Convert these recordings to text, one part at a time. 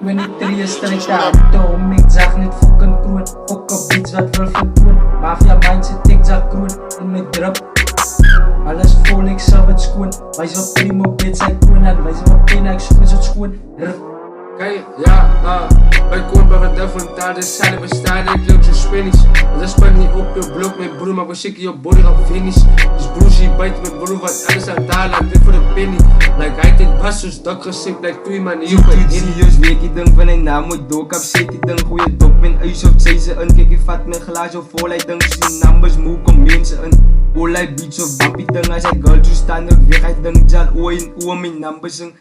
When die tree strijd aan om ik zag niet fucking kroon. Fuck op iets wat wil vertoon. Mafia mindset, ik zag kroon in mijn drip. Alles vol, ik zag het schoon. Wijs wat primo bed zijn kroon. En wijs wat pen, ik zoek met het schoon. Kijk, ja, wij komen bij wat daarvan daar, dus zijn er bestaan en ik loop zo spinnies. Dat is pas niet op je blok, mijn broer, maar we zieken je body gaan finish. Dus broer, zie je bijt mijn broer, wat alles aan daar laat, dit voor de penny. Like, hij denkt pas zo'n dak gezicht, like, doe je maar niet op het serieus, weet die ding van een naam moet dook op, zet die ding goeie dop in huis of zij ze in. Kijk, ik vat mijn glaas of vol, hij ding zien numbers, moe, kom mensen in. Olay beats of bappie ding, als hij girl zo staan op weg, hij ding jal ooi en oor mijn numbers in.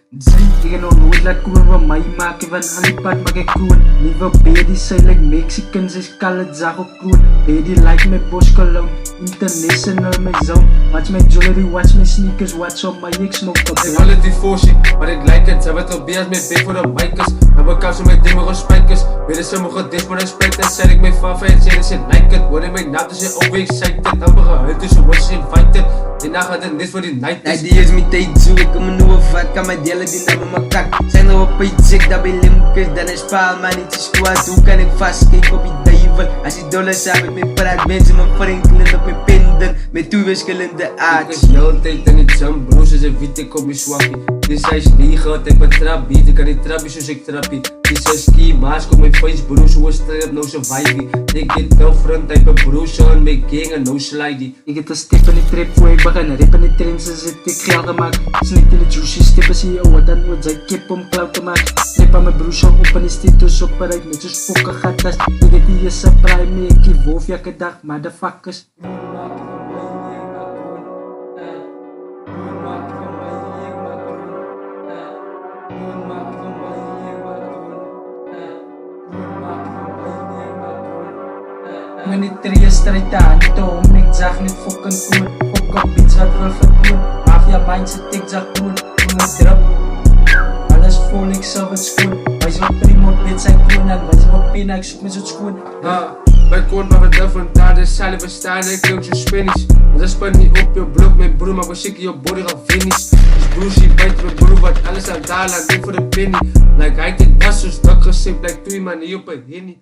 Ik heb nog nooit laat kroon van mij maken, van aan die pad maak ik kroon. Liever baby, sy like Mexicans, is kal het zag op kroon. Baby like my Bosch Cologne, international my zone. Watch my jewelry, watch my sneakers, watch on my ik smoke op. Ik wil het die voorzien, maar ik like het, ze wat op BS met bek voor de bikers. Heb ik kans om met dimmige spijkers, weer sommige dis maar respect, en zeg ik mijn fan en zeg ze like het. Word ik mijn naam, dus ook weer excited, amper gehuid, dus word ze invited. Die nacht gaat het net voor die night is. Die is mijn tijd zo, ik kom een nieuwe vat, kan mij delen die naam in mijn kak. Zijn er op pijtzik, dat bij limkes, dan is paal, maar niet te squat. Hoe kan ik vast, kijk op die duivel. Als je dollars hebt met mijn praat, mensen me vrinkelen op mijn pinden. Met twee verschillende aards. Ik is heel tijd in het jam, broers is een wiet, ik kom je swappie. Dit is 9, ik ben trappie, ik kan niet trappie zoals ik trappie. Die zijn ski, maas, kom mijn face, broers, hoe is het nou zo vibey. Ik get wel front, type broers, en mijn gang en no slidey. Ik heb een stip in die trip voor ik begin, rip in die trends, dan zit ik geld gemaakt. Sneak in de juicy stippen, zie je wat dan wordt zij kip om cloud te maken. Rip aan mijn broers, op en die status op eruit, met zo'n spokken gatas. Ik heb die is een prime, ik geef wolf, elke dag, motherfuckers. When die tree strijd aan om ik zag niet fucking kroon. Fuck op iets wat wil vertoon. Mafia mindset, ik zag kroon in mijn drip. Alles vol, ik zag het schoon. Wijs wat primo bed zijn kroon. En wijs wat pen, ik zoek met het schoon. Wij komen bij wat daarvan daar, dus zijn er bestaan en ik loop zo spinnies. Dat is pas niet op je blok, mijn broer, maar we zieken je body gaan finish. Dus broer, zie je bijt mijn broer, wat alles aan daar laat, dit voor de penny. Like, hij denkt pas zo'n dak gezicht, like, doe je maar niet op een henny.